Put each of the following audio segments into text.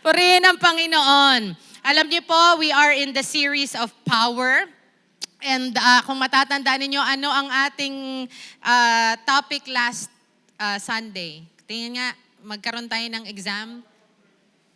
Purihin ang Panginoon. Alam niyo po, we are in the series of power. And kung matatandaan ninyo, ano ang ating topic last Sunday? Tingnan nga, magkaroon tayo ng exam.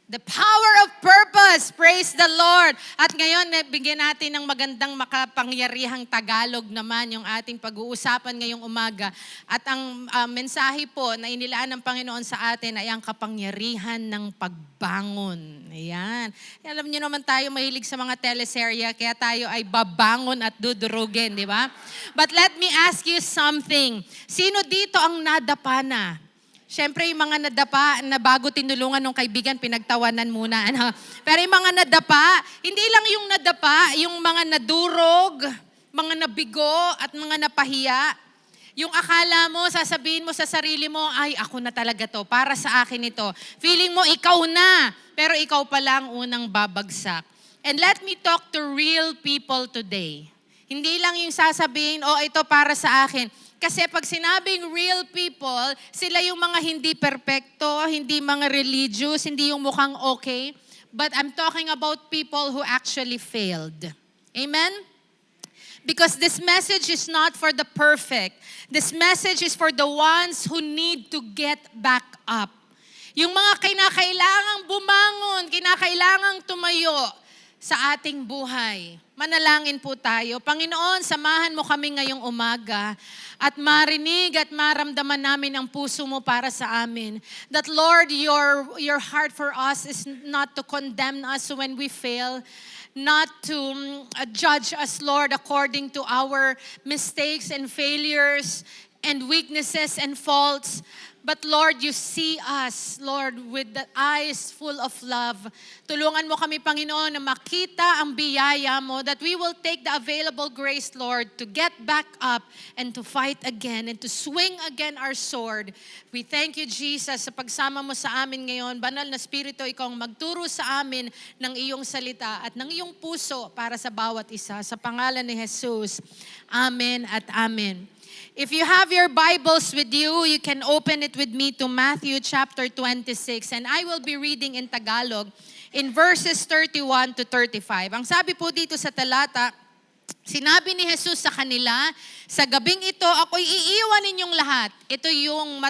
The power of purpose. Praise the Lord. At ngayon, bigyan natin ng magandang makapangyarihang Tagalog naman yung ating pag-uusapan ngayong umaga. At ang mensahe po na inilaan ng Panginoon sa atin ay ang kapangyarihan ng pagbangon. Ayan. Alam niyo naman tayo mahilig sa mga teleserye, kaya tayo ay babangon at dudurugin, di ba? But let me ask you something. Sino dito ang nadapa na? Siyempre, yung mga nadapa na bago tinulungan ng kaibigan, pinagtawanan muna. Ano? Pero yung mga nadapa, hindi lang yung nadapa, yung mga nadurog, mga nabigo, at mga napahiya. Yung akala mo, sasabihin mo sa sarili mo, ay, ako na talaga to, para sa akin ito. Feeling mo, ikaw na, pero ikaw pa lang unang babagsak. And let me talk to real people today. Hindi lang yung sasabihin, oh, ito para sa akin. Kasi pag sinabing real people, sila yung mga hindi perpekto, hindi mga religious, hindi yung mukhang okay. But I'm talking about people who actually failed. Amen? Because this message is not for the perfect. This message is for the ones who need to get back up. Yung mga kinakailangang bumangon, kinakailangang tumayo sa ating buhay. Manalangin po tayo. Panginoon, samahan mo kami ngayong umaga at marinig at maramdaman namin ang puso mo para sa amin. That Lord, your heart for us is not to condemn us when we fail, not to judge us, Lord, according to our mistakes and failures and weaknesses and faults. But Lord, you see us, Lord, with the eyes full of love. Tulungan mo kami, Panginoon, na makita ang biyaya mo, that we will take the available grace, Lord, to get back up and to fight again and to swing again our sword. We thank you, Jesus, sa pagsama mo sa amin ngayon. Banal na Espiritu, ikaw ang magturo sa amin ng iyong salita at ng iyong puso para sa bawat isa. Sa pangalan ni Jesus. Amen at amen. If you have your Bibles with you, you can open it with me to Matthew chapter 26. And I will be reading in Tagalog in verses 31 to 35. Ang sabi po dito sa talata, sinabi ni Jesus sa kanila, sa gabing ito, ako'y iiwan ninyong lahat. Ito yung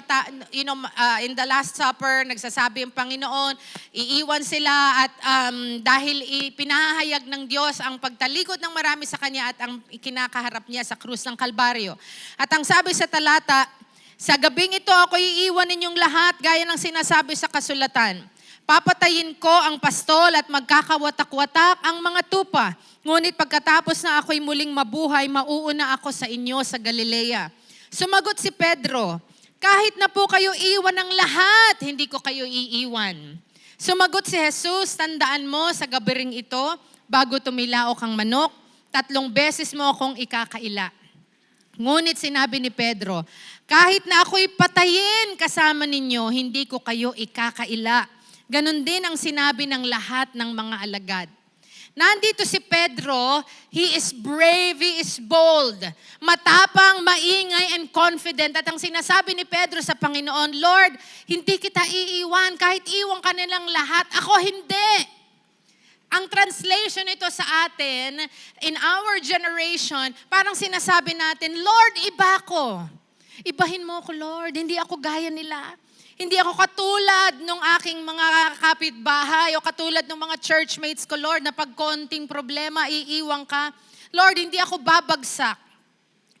in the Last Supper, nagsasabi ang Panginoon, iiwan sila at dahil pinahahayag ng Diyos ang pagtalikod ng marami sa Kanya at ang kinakaharap niya sa krus ng Kalbaryo. At ang sabi sa talata, sa gabing ito, ako'y iiwan ninyong lahat, gaya ng sinasabi sa kasulatan. Papatayin ko ang pastol at magkakawatak-watak ang mga tupa. Ngunit pagkatapos na ako'y muling mabuhay, mauuna ako sa inyo sa Galilea. Sumagot si Pedro, kahit na po kayo iwan ng lahat, hindi ko kayo iiwan. Sumagot si Jesus, tandaan mo sa gabiring ito, bago tumilaok ang manok, 3 beses mo akong ikakaila. Ngunit sinabi ni Pedro, kahit na ako'y patayin kasama ninyo, hindi ko kayo ikakaila. Ganon din ang sinabi ng lahat ng mga alagad. Nandito si Pedro, he is brave, he is bold, matapang, maingay, and confident. At ang sinasabi ni Pedro sa Panginoon, Lord, hindi kita iiwan, kahit iwan ka nilang lahat, ako hindi. Ang translation nito sa atin, in our generation, parang sinasabi natin, Lord, iba ko. Ibahin mo ako, Lord, hindi ako gaya nila. Hindi ako katulad ng aking mga kapitbahay o katulad ng mga churchmates ko, Lord, na pag konting problema, iiwan ka. Lord, hindi ako babagsak.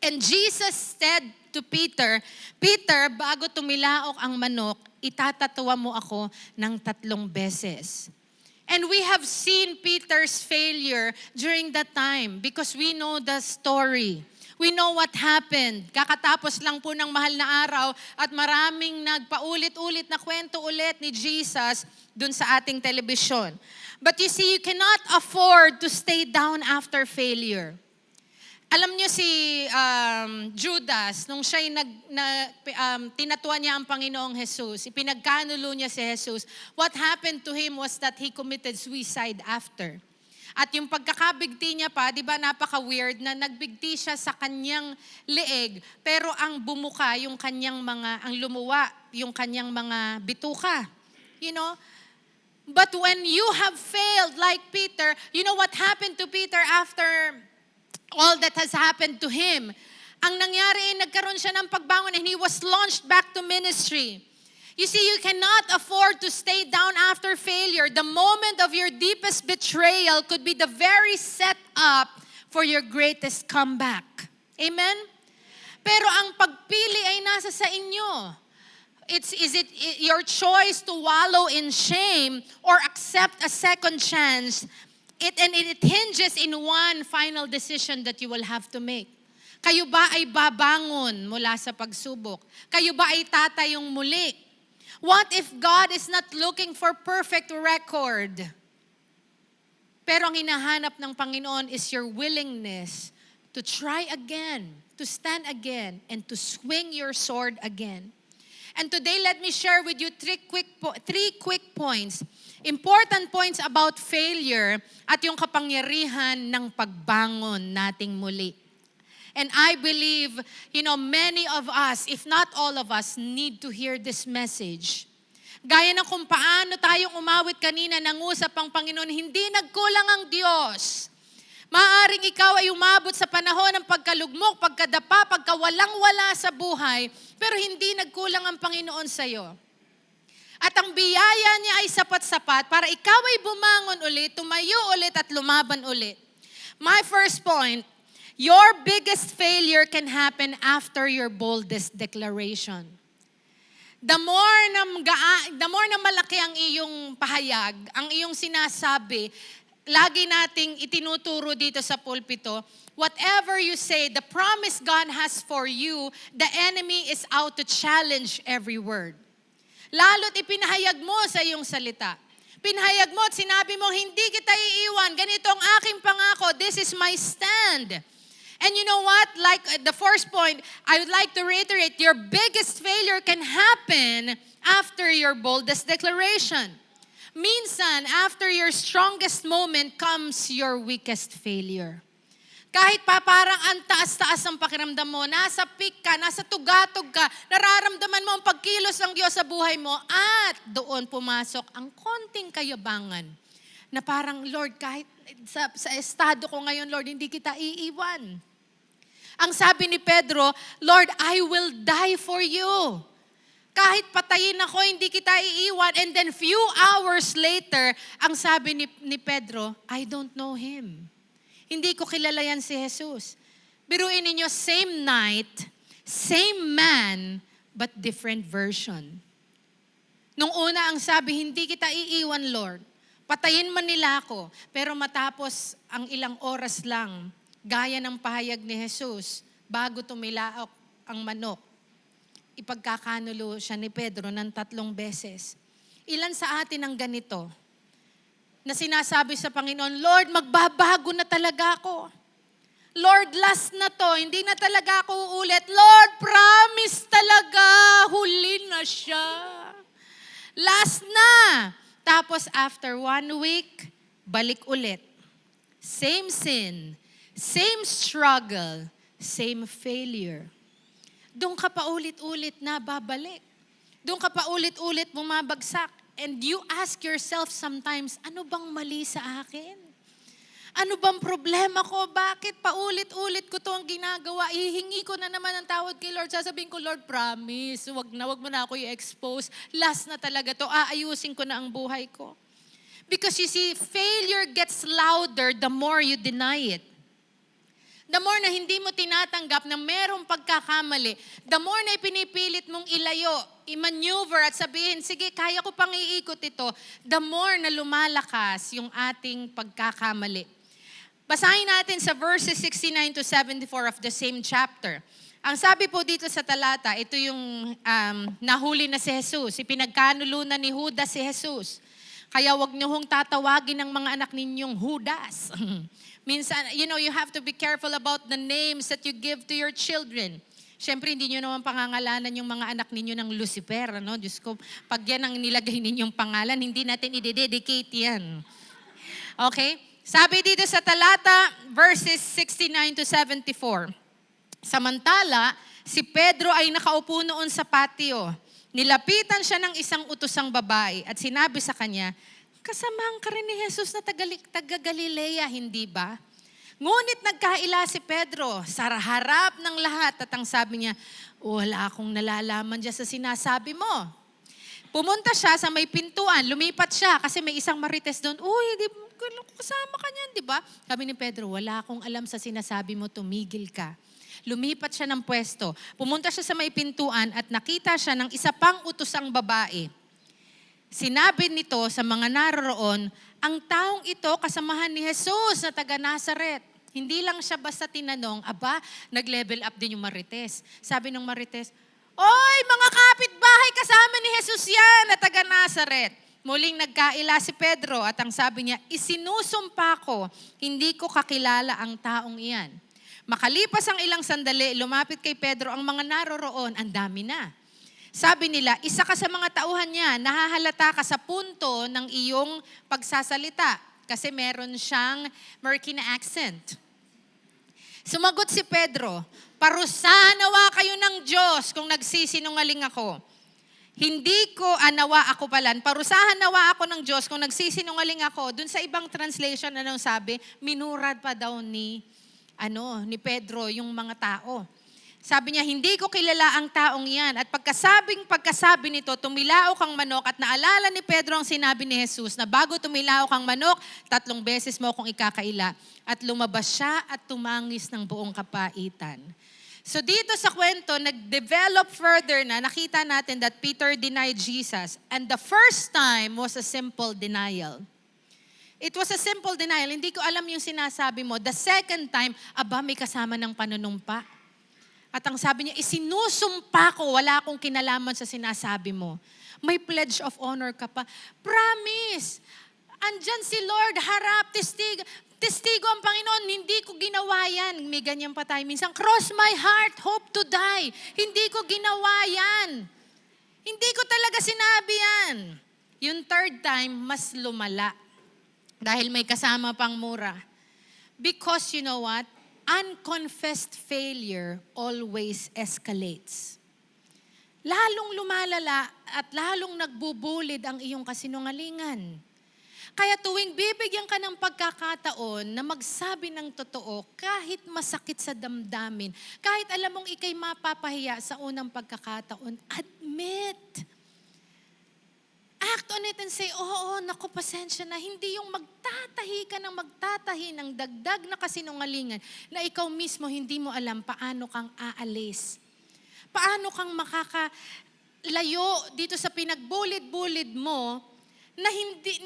And Jesus said to Peter, Peter, bago tumilaok ang manok, itatatwa mo ako ng 3 beses. And we have seen Peter's failure during that time because we know the story. We know what happened. Kakatapos lang po ng mahal na araw at maraming nagpaulit-ulit na kwento ulit ni Jesus dun sa ating telebisyon. But you see, you cannot afford to stay down after failure. Alam niyo si Judas, nung siya'y tinatwa niya ang Panginoong Jesus, ipinagkanulo niya si Jesus, what happened to him was that he committed suicide after. At yung pagkakabigti niya pa, di ba napaka-weird na nagbigti siya sa kanyang leeg, pero ang bumuka yung kanyang ang lumuwa, yung kanyang mga bituka. You know, But when you have failed like Peter, you know what happened to Peter after all that has happened to him? Ang nangyari, nagkaroon siya ng pagbangon and he was launched back to ministry. You see, you cannot afford to stay down after failure. The moment of your deepest betrayal could be the very setup for your greatest comeback. Amen? Pero ang pagpili ay nasa sa inyo. Is it your choice to wallow in shame or accept a second chance? It hinges in one final decision that you will have to make. Kayo ba ay babangon mula sa pagsubok? Kayo ba ay tatayong muli? What if God is not looking for perfect record? Pero ang hinahanap ng Panginoon is your willingness to try again, to stand again, and to swing your sword again. And today, let me share with you three quick points. Important points about failure at yung kapangyarihan ng pagbangon nating muli. And I believe, many of us, if not all of us, need to hear this message. Gaya ng kung paano tayong umawit kanina, nangusap ang Panginoon, hindi nagkulang ang Diyos. Maaring ikaw ay umabot sa panahon ng pagkalugmok, pagkadapa, pagkawalang-wala sa buhay, pero hindi nagkulang ang Panginoon sa iyo. At ang biyaya niya ay sapat-sapat para ikaw ay bumangon ulit, tumayo ulit at lumaban ulit. My first point, your biggest failure can happen after your boldest declaration. The more na malaki ang iyong pahayag, ang iyong sinasabi, lagi nating itinuturo dito sa pulpito, whatever you say, the promise God has for you, the enemy is out to challenge every word. Lalo't ipinahayag mo sa iyong salita. Pinahayag mo at sinabi mo, hindi kita iiwan, ganito ang aking pangako, this is my stand. And you know what? Like the first point, I would like to reiterate, your biggest failure can happen after your boldest declaration. Minsan, after your strongest moment comes your weakest failure. Kahit pa parang ang taas-taas ang pakiramdam mo, nasa peak ka, nasa tugatog ka, nararamdaman mo ang pagkilos ng Diyos sa buhay mo, at doon pumasok ang konting kayabangan na parang, Lord, kahit sa estado ko ngayon, Lord, hindi kita iiwan. Ang sabi ni Pedro, Lord, I will die for you. Kahit patayin ako, hindi kita iiwan. And then few hours later, ang sabi ni Pedro, I don't know Him. Hindi ko kilala yan si Jesus. Biruin ninyo, same night, same man, but different version. Nung una ang sabi, hindi kita iiwan, Lord. Patayin man nila ako. Pero matapos ang ilang oras lang, gaya ng pahayag ni Jesus, bago tumilaok ang manok, ipagkakanulo siya ni Pedro ng 3 beses. Ilan sa atin ang ganito? Na sinasabi sa Panginoon, Lord, magbabago na talaga ako. Lord, last na to, hindi na talaga ako uulit. Lord, promise talaga, huli na siya. Last na. Tapos after 1 week, balik ulit. Same sin, same struggle, same failure. Doon ka pa ulit-ulit na babalik. Doon ka pa ulit-ulit bumabagsak. And you ask yourself sometimes, ano bang mali sa akin? Ano bang problema ko? Bakit pa ulit-ulit ko to ang ginagawa? Ihingi ko na naman ang tawad kay Lord. Sasabihin ko, Lord, promise, wag mo na ako i-expose. Last na talaga to. Aayusin ko na ang buhay ko. Because you see, failure gets louder the more you deny it. The more na hindi mo tinatanggap na merong pagkakamali, the more na ipinipilit mong ilayo, i-maneuver at sabihin, sige, kaya ko pang iikot ito, the more na lumalakas yung ating pagkakamali. Basahin natin sa verses 69 to 74 of the same chapter. Ang sabi po dito sa talata, ito yung nahuli na si Jesus. Ipinagkanulunan ni Judas si Jesus. Kaya wag niyo hong tatawagin ng mga anak ninyong Judas. Minsan, you have to be careful about the names that you give to your children. Siyempre, hindi nyo naman pangangalanan yung mga anak ninyo ng Lucifer. Ano? Diyos ko, pag yan ang nilagay ninyong pangalan, hindi natin i-dedicate yan. Okay? Sabi dito sa talata, verses 69 to 74. Samantala, si Pedro ay nakaupo noon sa patio. Nilapitan siya ng isang utosang babae at sinabi sa kanya, kasamahan ka rin ni Jesus na taga Galilea, hindi ba? Ngunit nagkaila si Pedro sa harap ng lahat at ang sabi niya, wala akong nalalaman dyan sa sinasabi mo. Pumunta siya sa may pintuan, lumipat siya kasi may isang marites doon. Uy, kasama ka niyan, di ba? Sabi ni Pedro, wala akong alam sa sinasabi mo, tumigil ka. Lumipat siya ng pwesto. Pumunta siya sa may pintuan at nakita siya ng isa pang utosang babae. Sinabi nito sa mga naroroon, ang taong ito kasamahan ni Jesus na taga Nazaret. Hindi lang siya basta tinanong, aba, nag-level up din yung marites. Sabi ng marites, oy, mga kapitbahay, kasama ni Jesus yan na taga Nazaret. Muling nagkaila si Pedro at ang sabi niya, isinusumpa ko, hindi ko kakilala ang taong iyan. Makalipas ang ilang sandali, lumapit kay Pedro ang mga naroroon, ang dami na. Sabi nila, isa ka sa mga tauhan niya, nahahalata ka sa punto ng iyong pagsasalita kasi meron siyang murky na accent. Sumagot si Pedro, parusahan nawa kayo ng Diyos kung nagsisinungaling ako. Hindi ko, parusahan nawa ako ng Diyos kung nagsisinungaling ako. Dun sa ibang translation, anong sabi? Minurad pa daw ni Pedro yung mga tao. Sabi niya, hindi ko kilala ang taong yan. At pagkasabi nito, tumilaok ang manok at naalala ni Pedro ang sinabi ni Jesus na bago tumilaok ang manok, 3 beses mo akong ikakaila. At lumabas siya at tumangis ng buong kapaitan. So dito sa kwento, nag-develop further na nakita natin that Peter denied Jesus. And the first time was a simple denial. It was a simple denial. Hindi ko alam yung sinasabi mo. The second time, may kasama ng panunumpa. At ang sabi niya, isinusumpa ko, wala akong kinalaman sa sinasabi mo. May pledge of honor ka pa. Promise! Andyan si Lord, harap, testigo ang Panginoon, hindi ko ginawa yan. May ganyan pa tayo. Minsan, cross my heart, hope to die. Hindi ko ginawa yan. Hindi ko talaga sinabi yan. Yung third time, mas lumala. Dahil may kasama pang mura. Because you know what? Unconfessed failure always escalates. Lalong lumalala at lalong nagbubulid ang iyong kasinungalingan. Kaya tuwing bibigyan ka ng pagkakataon na magsabi ng totoo, kahit masakit sa damdamin, kahit alam mong ikay mapapahiya sa unang pagkakataon, admit. Act on it and say, naku, pasensya na. Hindi yung magtatahi ka ng dagdag na kasinungalingan na ikaw mismo hindi mo alam paano kang aalis. Paano kang makakalayo dito sa pinagbulid-bulid mo na hindi,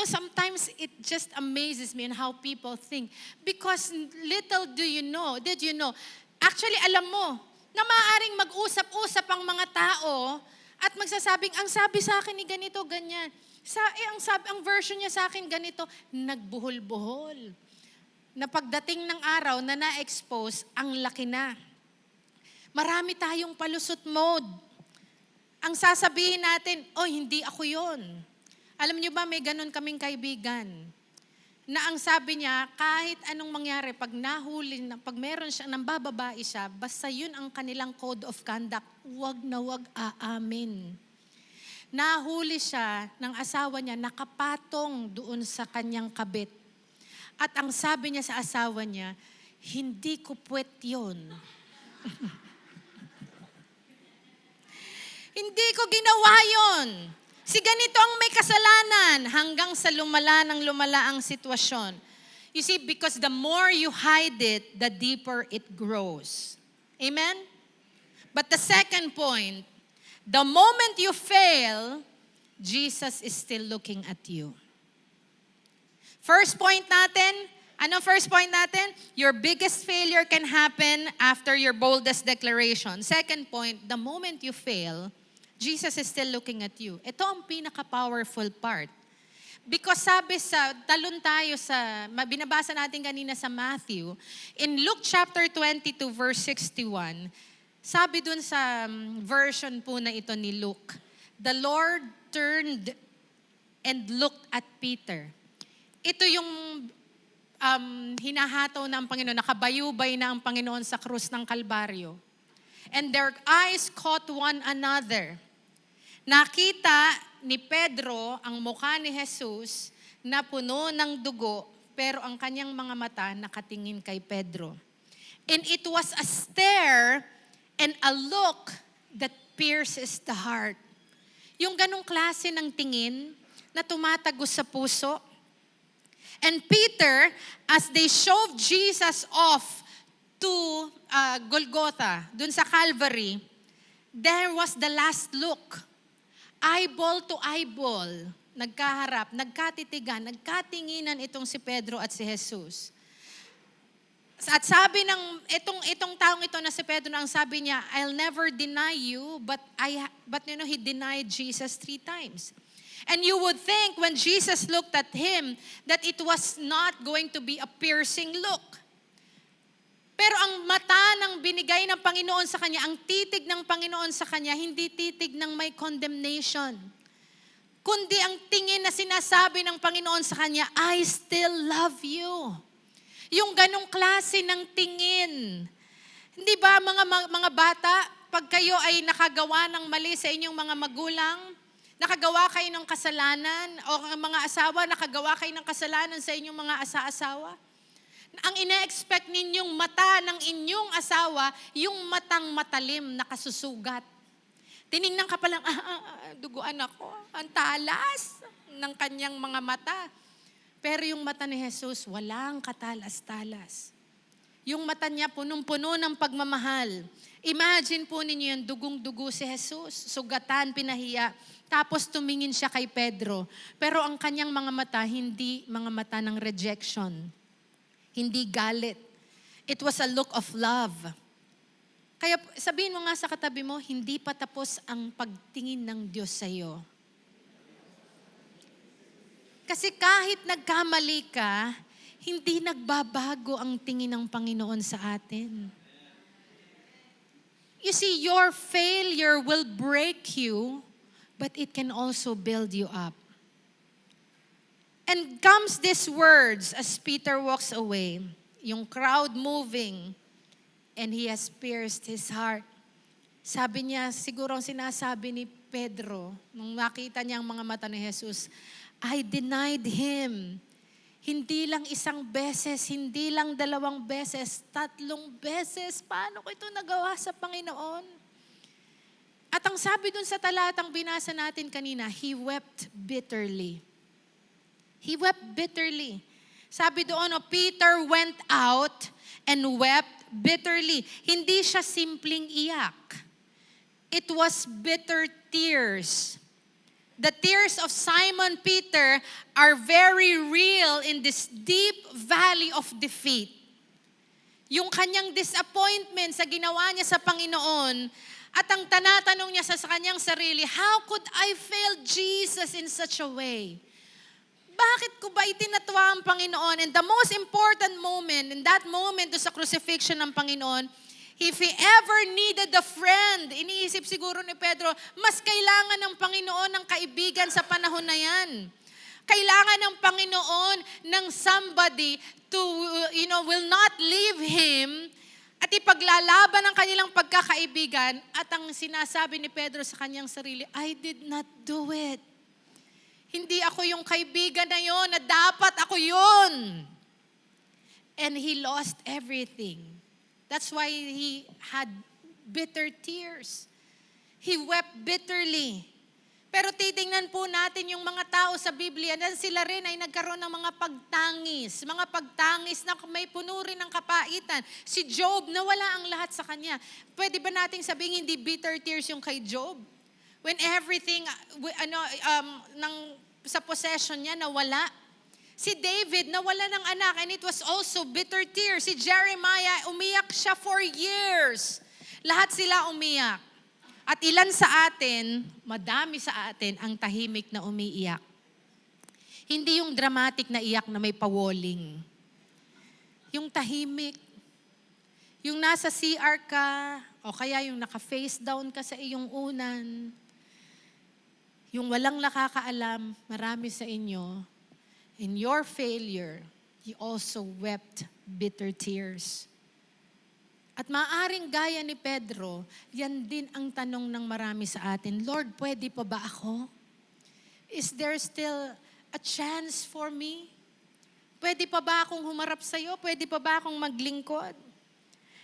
sometimes it just amazes me on how people think. Because little did you know, actually alam mo, na maaaring mag-usap-usap ang mga tao at magsasabing, ang sabi sa akin ni ganito, ganyan. Ang version niya sa akin ganito, nagbuhol-buhol. Na pagdating ng araw na na-expose, ang laki na. Marami tayong palusot mode. Ang sasabihin natin, hindi ako yon. Alam niyo ba, may ganun kaming kaibigan. Na ang sabi niya, kahit anong mangyari, pag meron siya, nang bababae siya, basta yun ang kanilang code of conduct, wag na wag aamin. Nahuli siya ng asawa niya, nakapatong doon sa kanyang kabit. At ang sabi niya sa asawa niya, hindi ko puwet yun. Hindi ko ginawa yun. Si ganito ang may kasalanan hanggang sa lumala ang sitwasyon. You see, because the more you hide it, the deeper it grows. Amen? But the second point, the moment you fail, Jesus is still looking at you. First point natin, your biggest failure can happen after your boldest declaration. Second point, the moment you fail, Jesus is still looking at you. Ito ang pinaka-powerful part. Because talon tayo binabasa natin kanina sa Matthew, in Luke chapter 22 verse 61, sabi dun sa version po na ito ni Luke, the Lord turned and looked at Peter. Ito yung hinahataw na ang Panginoon, nakabayubay na ang Panginoon sa krus ng Kalbaryo. And their eyes caught one another. Nakita ni Pedro ang mukha ni Jesus na puno ng dugo, pero ang kanyang mga mata nakatingin kay Pedro. And it was a stare and a look that pierces the heart. Yung ganong klase ng tingin na tumatagos sa puso. And Peter, as they shoved Jesus off to Golgotha, dun sa Calvary, there was the last look. Eyeball to eyeball. Nagkaharap, nagkatitigan, nagkatinginan itong si Pedro at si Jesus. At sabi ng itong taong ito na si Pedro, ang sabi niya, I'll never deny you, but he denied Jesus 3 times. And you would think when Jesus looked at him that it was not going to be a piercing look. Pero ang mata ng binigay ng Panginoon sa kanya, ang titig ng Panginoon sa kanya, hindi titig ng may condemnation. Kundi ang tingin na sinasabi ng Panginoon sa kanya, I still love you. Yung ganong klase ng tingin. Hindi ba mga bata, pag kayo ay nakagawa ng mali sa inyong mga magulang, nakagawa kayo ng kasalanan, o mga asawa, nakagawa kayo ng kasalanan sa inyong mga asa-asawa, ang ina-expect ninyong mata ng inyong asawa, yung matang matalim na kasusugat. Tiningnan ka palang, duguan ako, ang talas ng kanyang mga mata. Pero yung mata ni Jesus, walang katalas-talas. Yung mata niya punong-puno ng pagmamahal. Imagine po ninyo yung dugong-dugo si Jesus, sugatan, pinahiya. Tapos tumingin siya kay Pedro. Pero ang kanyang mga mata, hindi mga mata ng rejection. Hindi galit. It was a look of love. Kaya sabihin mo nga sa katabi mo, hindi pa tapos ang pagtingin ng Diyos sa iyo. Kasi kahit nagkamali ka, hindi nagbabago ang tingin ng Panginoon sa atin. You see, your failure will break you, but it can also build you up. And comes these words as Peter walks away, yung crowd moving, and he has pierced his heart. Sabi niya, siguro ang sinasabi ni Pedro, nung makita niya ang mga mata ni Jesus, I denied Him. Hindi lang 1 beses, hindi lang 2 beses, 3 beses. Paano ko ito nagawa sa Panginoon? At ang sabi dun sa talatang binasa natin kanina, He wept bitterly. He wept bitterly. Sabi doon, Peter went out and wept bitterly. Hindi siya simpleng iyak. It was bitter tears. The tears of Simon Peter are very real in this deep valley of defeat. Yung kanyang disappointment sa ginawa niya sa Panginoon at ang tanatanong niya sa kanyang sarili, how could I fail Jesus in such a way? Bakit ko ba itinatwa ang Panginoon? And the most important moment, in that moment do sa crucifixion ng Panginoon, if he ever needed a friend, iniisip siguro ni Pedro, mas kailangan ng Panginoon ng kaibigan sa panahon na yan. Kailangan ng Panginoon ng somebody to, will not leave him at ipaglalaban ang kanilang pagkakaibigan. At ang sinasabi ni Pedro sa kanyang sarili, I did not do it. Hindi ako yung kaibigan na yon, na dapat ako yun. And he lost everything. That's why he had bitter tears. He wept bitterly. Pero titingnan po natin yung mga tao sa Biblia, na sila rin ay nagkaroon ng mga pagtangis. Mga pagtangis na may puno rin ng kapaitan. Si Job, nawala ang lahat sa kanya. Pwede ba nating sabihin hindi bitter tears yung kay Job? When everything, sa possession niya, nawala. Si David, nawala ng anak, and it was also bitter tears. Si Jeremiah, umiyak siya for years. Lahat sila umiyak. At ilan sa atin, madami sa atin, ang tahimik na umiiyak. Hindi yung dramatic na iyak na may pawalling. Yung tahimik. Yung nasa CR ka, o kaya yung naka-face down ka sa iyong unan. Yung walang nakakaalam, marami sa inyo, in your failure, you also wept bitter tears. At maaring gaya ni Pedro, yan din ang tanong ng marami sa atin, Lord, pwede pa ba ako? Is there still a chance for me? Pwede pa ba akong humarap sa'yo? Pwede pa ba akong maglingkod?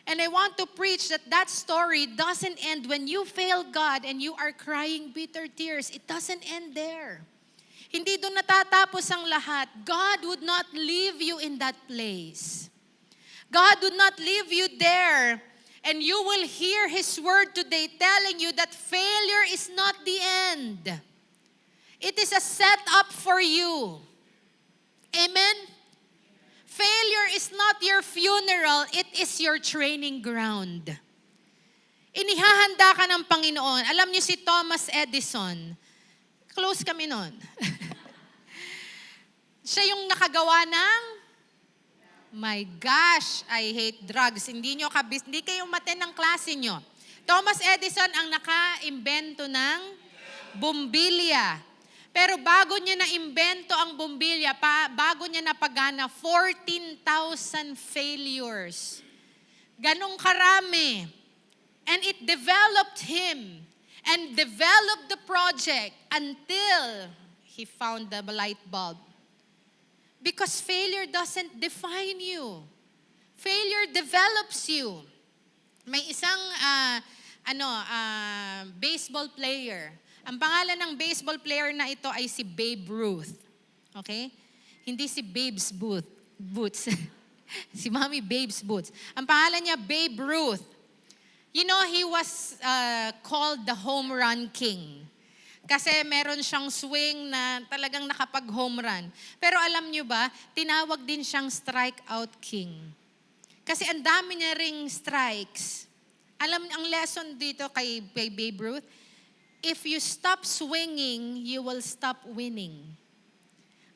And I want to preach that story doesn't end when you fail God and you are crying bitter tears. It doesn't end there. Hindi doon natatapos ang lahat. God would not leave you in that place. God would not leave you there. And you will hear His word today telling you that failure is not the end. It is a setup for you. Amen? Failure is not your funeral, it is your training ground. Inihahanda ka ng Panginoon. Alam niyo si Thomas Edison, close kami noon. Siya yung nakagawa ng, my gosh, I hate drugs. Hindi kayo maten ng klase nyo. Thomas Edison ang naka-imbento ng bumbilya. Pero bago niya na-imbento ang bumbilya, bago niya napagana, 14,000 failures. Ganong karami. And it developed him and developed the project until he found the light bulb. Because failure doesn't define you. Failure develops you. May isang baseball player. Ang pangalan ng baseball player na ito ay si Babe Ruth. Okay? Hindi si Babe's Boots. Si Mommy Babe's Boots. Ang pangalan niya, Babe Ruth. You know, he was called the home run king. Kasi meron siyang swing na talagang nakapag-home run. Pero alam niyo ba, tinawag din siyang strikeout king. Kasi ang dami niya ring strikes. Alam, ang lesson dito kay Babe Ruth, if you stop swinging, you will stop winning.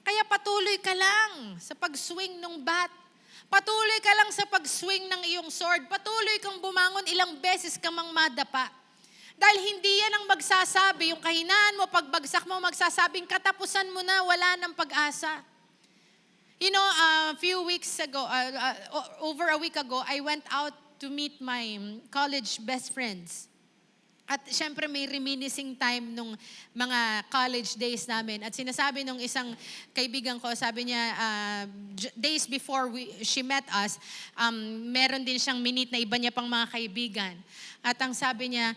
Kaya patuloy ka lang sa pag-swing ng bat. Patuloy ka lang sa pag-swing ng iyong sword. Patuloy kang bumangon, ilang beses ka mang madapa. Dahil hindi yan ang magsasabi, yung kahinaan mo, pagbagsak mo, magsasabing katapusan mo na, wala ng pag-asa. You know, a few weeks ago, over a week ago, I went out to meet my college best friends. At syempre may reminiscing time nung mga college days namin. At sinasabi nung isang kaibigan ko, sabi niya, days before she met us, meron din siyang minute na iba niya pang mga kaibigan. At ang sabi niya,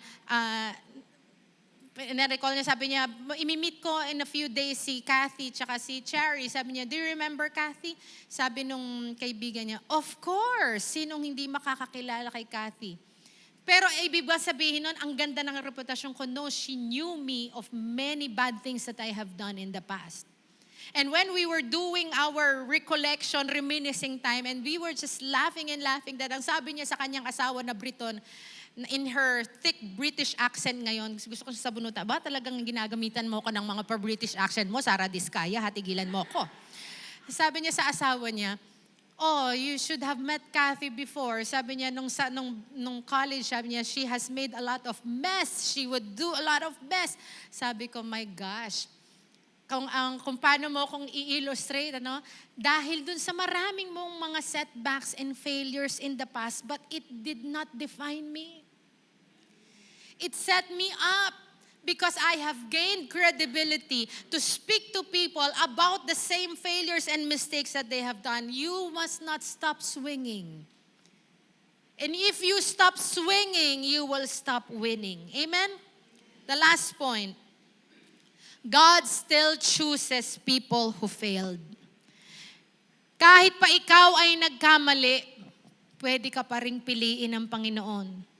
na-recall niya, sabi niya, imi-meet ko in a few days si Kathy tsaka si Cherry. Sabi niya, do you remember Kathy? Sabi nung kaibigan niya, of course, sinong hindi makakakilala kay Kathy? Pero ibig ba sabihin nun, ang ganda ng reputasyon ko, no, she knew me of many bad things that I have done in the past. And when we were doing our recollection, reminiscing time, and we were just laughing and laughing, that ang sabi niya sa kanyang asawa na Briton, in her thick British accent ngayon, gusto ko sa sabunutan, ba talagang ginagamitan mo ko ng mga pa-British accent mo, Sarah Diskaya, hatigilan mo ko. Sabi niya sa asawa niya, oh, you should have met Kathy before. Sabi niya, nung college, sabi niya, she has made a lot of mess. She would do a lot of mess. Sabi ko, my gosh, kung paano mo kung i-illustrate, dahil dun sa maraming mong mga setbacks and failures in the past, but it did not define me. It set me up. Because I have gained credibility to speak to people about the same failures and mistakes that they have done. You must not stop swinging. And if you stop swinging, you will stop winning. Amen? The last point. God still chooses people who failed. Kahit pa ikaw ay nagkamali, pwede ka pa ring piliin ng Panginoon.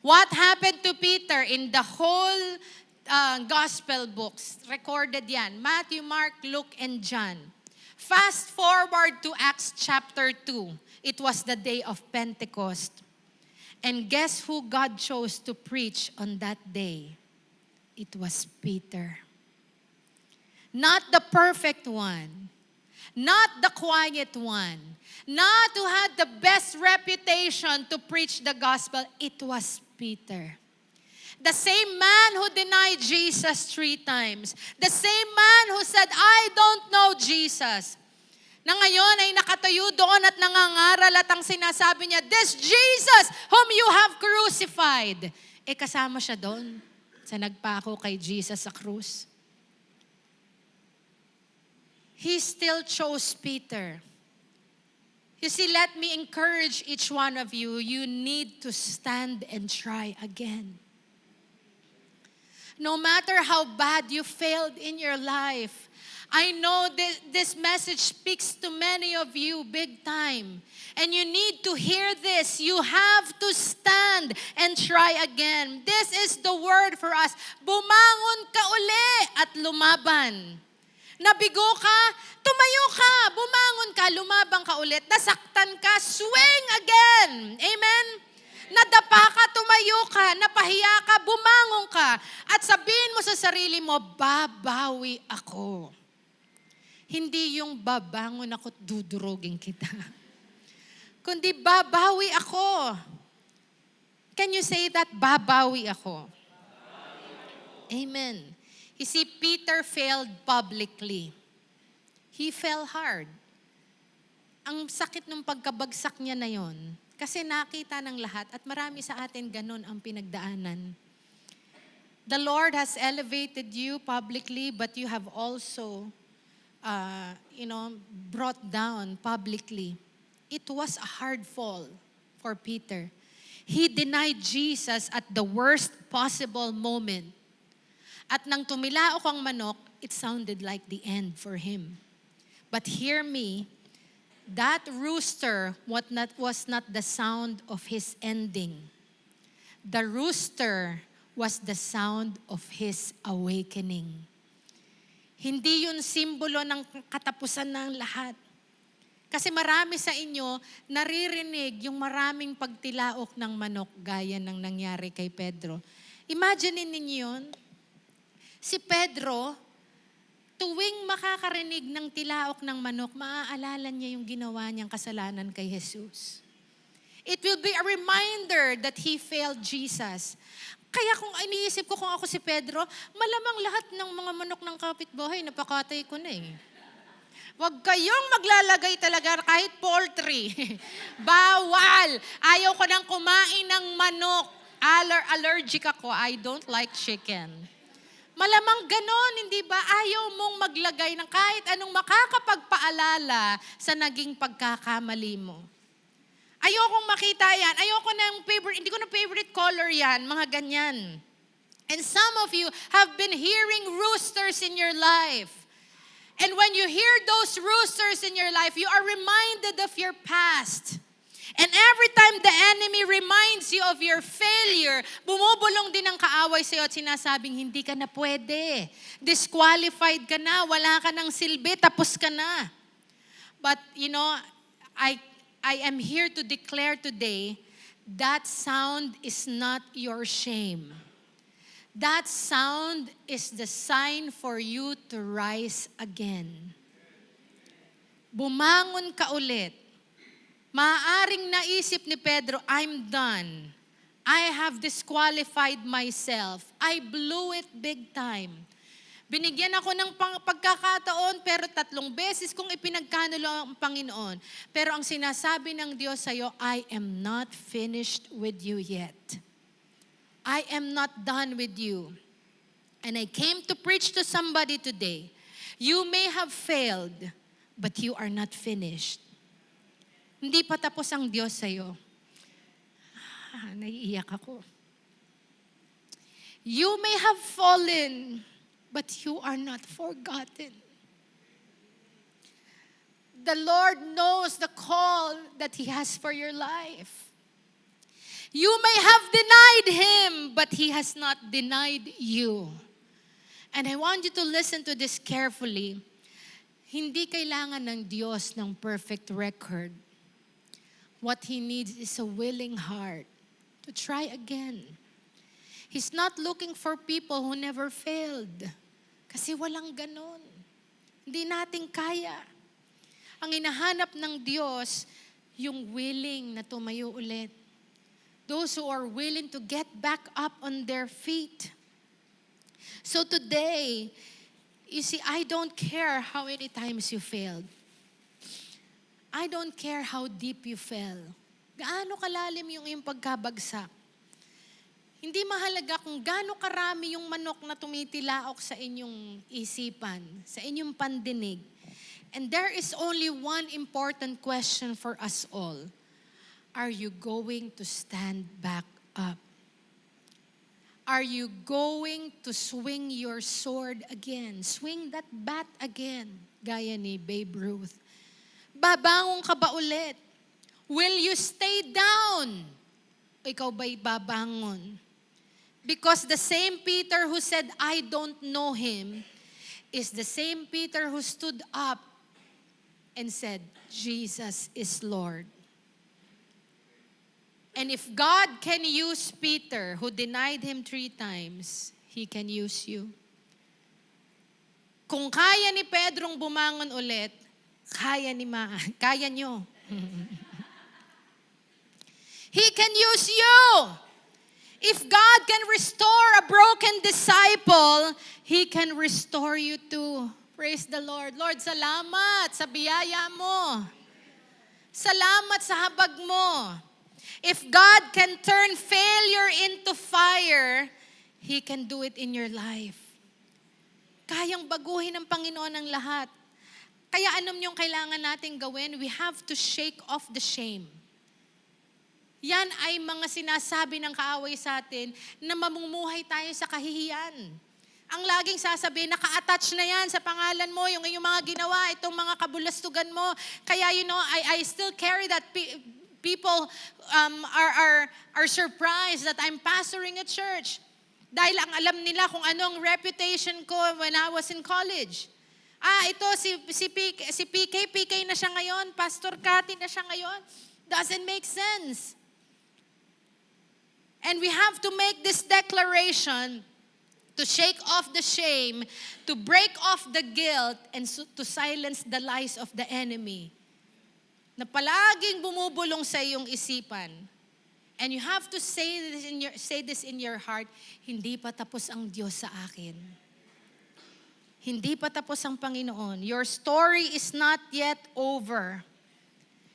What happened to Peter in the whole gospel books? Recorded yan. Matthew, Mark, Luke, and John. Fast forward to Acts chapter 2. It was the day of Pentecost. And guess who God chose to preach on that day? It was Peter. Not the perfect one. Not the quiet one. Not who had the best reputation to preach the gospel. It was Peter. The same man who denied Jesus 3 times. The same man who said, I don't know Jesus. Na ngayon ay nakatayo doon at nangangaral at ang sinasabi niya, this Jesus whom you have crucified. Kasama siya doon sa nagpako kay Jesus sa krus. He still chose Peter. You see, let me encourage each one of you. You need to stand and try again. No matter how bad you failed in your life, I know this message speaks to many of you big time. And you need to hear this. You have to stand and try again. This is the word for us. Bumangon ka uli at lumaban. Nabigo ka, tumayo ka, bumangon ka, lumabang ka ulit. Nasaktan ka, swing again. Amen? Nadapa ka, tumayo ka, napahiya ka, bumangon ka. At sabihin mo sa sarili mo, babawi ako. Hindi yung babangon ako at dudurugin kita. Kundi babawi ako. Can you say that? Babawi ako. Amen. You see, Peter failed publicly. He fell hard. Ang sakit ng pagkabagsak niya na yon. Kasi nakita ng lahat at marami sa atin ganun ang pinagdaanan. The Lord has elevated you publicly, but you have also, brought down publicly. It was a hard fall for Peter. He denied Jesus at the worst possible moment. At nang tumilaok ang manok, it sounded like the end for him. But hear me, that rooster was not the sound of his ending. The rooster was the sound of his awakening. Hindi yun simbolo ng katapusan ng lahat. Kasi marami sa inyo naririnig yung maraming pagtilaok ng manok gaya ng nangyari kay Pedro. Imagine ninyo yun. Si Pedro, tuwing makakarinig ng tilaok ng manok, maaalala niya yung ginawa niyang kasalanan kay Jesus. It will be a reminder that he failed Jesus. Kaya kung iniisip ko kung ako si Pedro, malamang lahat ng mga manok ng kapitbahay, napakatay ko na eh. Huwag kayong maglalagay talaga kahit poultry. Bawal! Ayaw ko nang kumain ng manok. Allergic ako. I don't like chicken. Malamang ganon, hindi ba? Ayaw mong maglagay ng kahit anong makakapagpaalala sa naging pagkakamali mo. Ayokong makita yan. Ayoko ng favorite, hindi ko na favorite color yan, mga ganyan. And some of you have been hearing roosters in your life. And when you hear those roosters in your life, you are reminded of your past. And every time the enemy reminds you of your failure, bumubulong din ang kaaway sa iyo at sinasabing, hindi ka na pwede. Disqualified ka na, wala ka ng silbi, tapos ka na. But, I am here to declare today, that sound is not your shame. That sound is the sign for you to rise again. Bumangon ka ulit. Maaaring naisip ni Pedro, I'm done. I have disqualified myself. I blew it big time. Binigyan ako ng pagkakataon, pero 3 beses kong ipinagkanulo ang Panginoon. Pero ang sinasabi ng Diyos sa'yo, I am not finished with you yet. I am not done with you. And I came to preach to somebody today. You may have failed, but you are not finished. Hindi pa tapos ang Diyos sa'yo. Naiiyak ako. You may have fallen, but you are not forgotten. The Lord knows the call that He has for your life. You may have denied Him, but He has not denied you. And I want you to listen to this carefully. Hindi kailangan ng Diyos ng perfect record. What He needs is a willing heart to try again. He's not looking for people who never failed. Kasi walang ganon. Hindi natin kaya. Ang hinahanap ng Diyos, yung willing na tumayo ulit. Those who are willing to get back up on their feet. So today, you see, I don't care how many times you failed. I don't care how deep you fell. Gaano kalalim yung iyong pagkabagsak. Hindi mahalaga kung gaano karami yung manok na tumitilaok sa inyong isipan, sa inyong pandinig. And there is only one important question for us all. Are you going to stand back up? Are you going to swing your sword again? Swing that bat again, gaya ni Babe Ruth. Babangon ka ba ulit? Will you stay down? O ikaw ba'y babangon? Because the same Peter who said, I don't know him, is the same Peter who stood up and said, Jesus is Lord. And if God can use Peter, who denied Him 3 times, He can use you. Kung kaya ni Pedrong bumangon ulit, kaya nyo. He can use you. If God can restore a broken disciple, He can restore you too. Praise the Lord. Lord, salamat sa biyaya mo. Salamat sa habag mo. If God can turn failure into fire, He can do it in your life. Kayang baguhin ng Panginoon ang lahat. Kaya anong yung kailangan natin gawin? We have to shake off the shame. Yan ay mga sinasabi ng kaaway sa atin na mamumuhay tayo sa kahihiyan. Ang laging sasabihin, naka-attach na yan sa pangalan mo, yung iyong mga ginawa, itong mga kabulastugan mo. Kaya I still carry that. People are surprised that I'm pastoring a church. Dahil ang alam nila kung anong reputation ko when I was in college. Ito si PK na siya ngayon, Pastor Cathy na siya ngayon. Doesn't make sense. And we have to make this declaration to shake off the shame, to break off the guilt, and to silence the lies of the enemy na palaging bumubulong sa iyong isipan. And you have to say this in your heart, hindi pa tapos ang Diyos sa akin. Hindi pa tapos ang Panginoon. Your story is not yet over.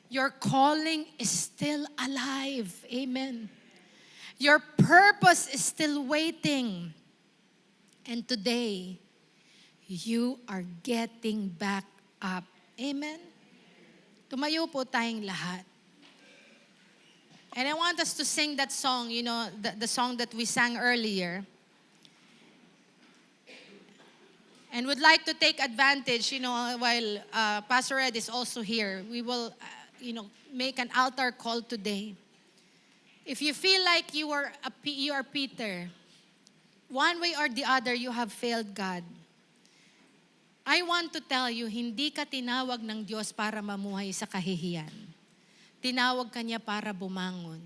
Your calling is still alive. Amen. Your purpose is still waiting. And today, you are getting back up. Amen. Tumayo po tayong lahat. And I want us to sing that song, the song that we sang earlier. And would like to take advantage, while Pastor Ed is also here, we will, make an altar call today. If you feel like you are Peter, one way or the other, you have failed God. I want to tell you, hindi ka tinawag ng Diyos para mamuhay sa kahihiyan. Tinawag ka niya para bumangon.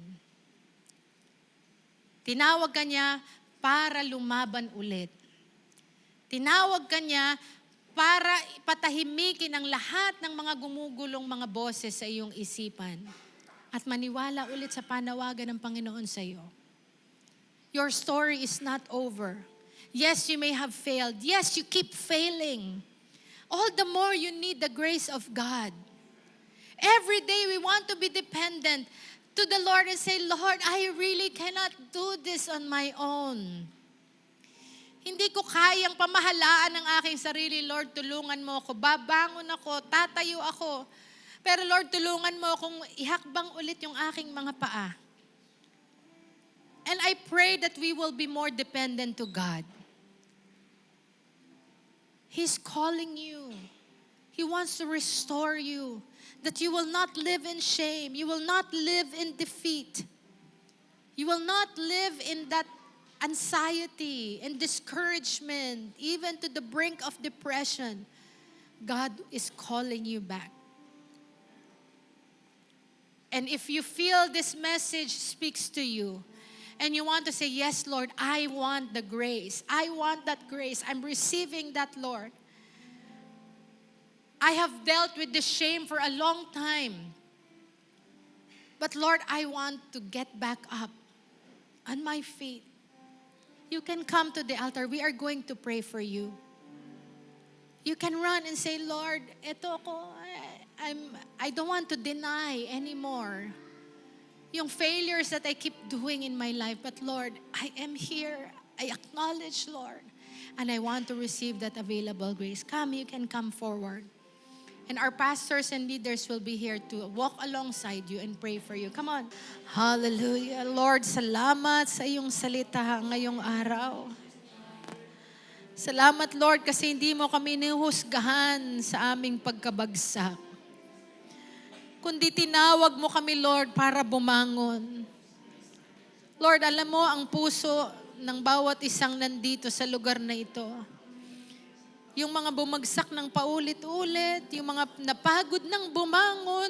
Tinawag ka niya para lumaban ulit. Tinawag ka niya para patahimikin ang lahat ng mga gumugulong mga boses sa iyong isipan at maniwala ulit sa panawagan ng Panginoon sa iyo. Your story is not over. Yes, you may have failed. Yes, you keep failing. All the more you need the grace of God. Every day we want to be dependent to the Lord and say, Lord, I really cannot do this on my own. Hindi ko kayang pamahalaan ang aking sarili. Lord, tulungan mo ako. Babangon ako, tatayo ako. Pero Lord, tulungan mo akong ihakbang ulit yung aking mga paa. And I pray that we will be more dependent to God. He's calling you. He wants to restore you. That you will not live in shame. You will not live in defeat. You will not live in that anxiety and discouragement, even to the brink of depression. God is calling you back. And if you feel this message speaks to you, and you want to say, yes, Lord, I want the grace. I want that grace. I'm receiving that, Lord. I have dealt with this shame for a long time. But Lord, I want to get back up on my feet. You can come to the altar. We are going to pray for you. You can run and say, Lord, eto ako, I don't want to deny anymore yung failures that I keep doing in my life. But Lord, I am here. I acknowledge, Lord. And I want to receive that available grace. Come, you can come forward. And our pastors and leaders will be here to walk alongside you and pray for you. Come on. Hallelujah. Lord, salamat sa iyong salita ngayong araw. Salamat, Lord, kasi hindi mo kami nihusgahan sa aming pagkabagsak. Kundi tinawag mo kami, Lord, para bumangon. Lord, alam mo ang puso ng bawat isang nandito sa lugar na ito. Yung mga bumagsak ng paulit-ulit, yung mga napagod ng bumangon,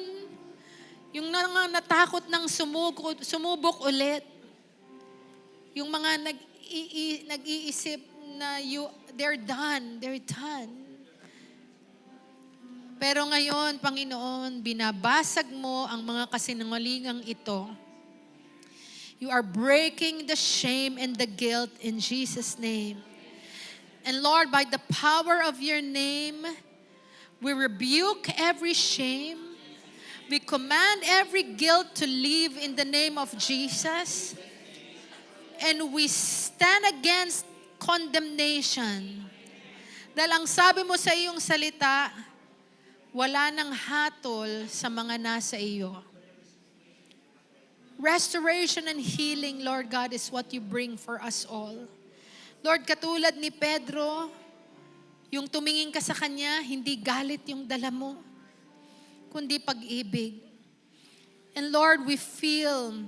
yung mga natakot ng sumubok ulit, yung mga nag-iisip na they're done. Pero ngayon, Panginoon, binabasag mo ang mga kasinungalingang ito. You are breaking the shame and the guilt in Jesus' name. And Lord, by the power of your name, we rebuke every shame. We command every guilt to leave in the name of Jesus. And we stand against condemnation. Dahil ang sabi mo sa iyong salita, wala nang hatol sa mga nasa iyo. Restoration and healing, Lord God, is what you bring for us all. Lord, katulad ni Pedro, yung tumingin ka sa kanya, hindi galit yung dala mo, kundi pag-ibig. And Lord, we feel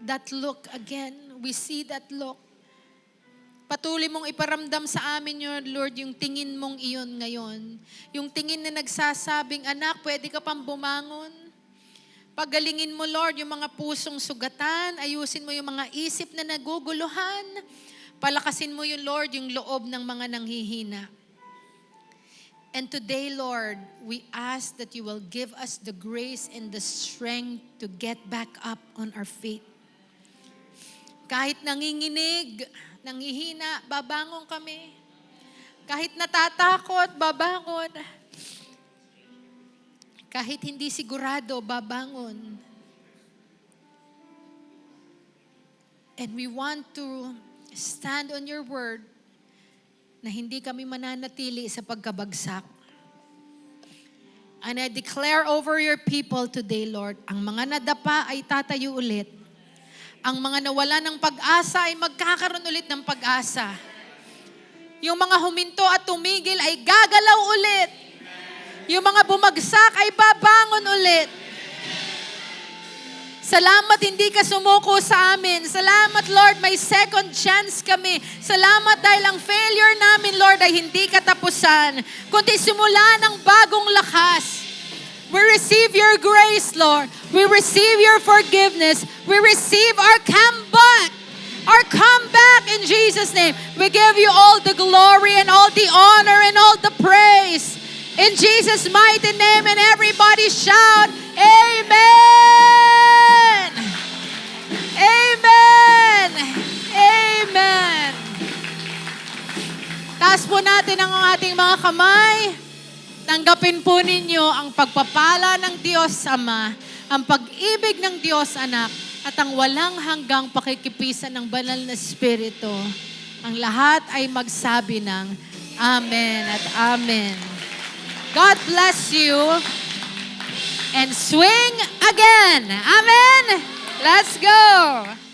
that look again. We see that look. Patuloy mong iparamdam sa amin yun, Lord, yung tingin mong iyon ngayon. Yung tingin na nagsasabing, anak, pwede ka pang bumangon. Pagalingin mo, Lord, yung mga pusong sugatan. Ayusin mo yung mga isip na naguguluhan. Palakasin mo yung, Lord, yung loob ng mga nanghihina. And today, Lord, we ask that you will give us the grace and the strength to get back up on our feet. Kahit nanginginig, nanghihina, babangon kami. Kahit natatakot, babangon. Kahit hindi sigurado, babangon. And we want to stand on your word na hindi kami mananatili sa pagkabagsak. And I declare over your people today, Lord, ang mga nadapa ay tatayo ulit. Ang mga nawala ng pag-asa ay magkakaroon ulit ng pag-asa. Yung mga huminto at tumigil ay gagalaw ulit. Yung mga bumagsak ay babangon ulit. Salamat hindi ka sumuko sa amin. Salamat, Lord, may second chance kami. Salamat dahil ang failure namin, Lord, ay hindi katapusan, kundi simula ng bagong lakas. We receive your grace, Lord. We receive your forgiveness. We receive our comeback. Our comeback in Jesus' name. We give you all the glory and all the honor and all the praise. In Jesus' mighty name, and everybody shout, Amen! Amen! Amen! Taas po natin ang ating mga kamay. Tanggapin po ninyo ang pagpapala ng Diyos Ama, ang pag-ibig ng Diyos Anak, at ang walang hanggang pakikipisan ng banal na Espiritu. Ang lahat ay magsabi ng Amen at Amen. God bless you. And swing again. Amen. Let's go.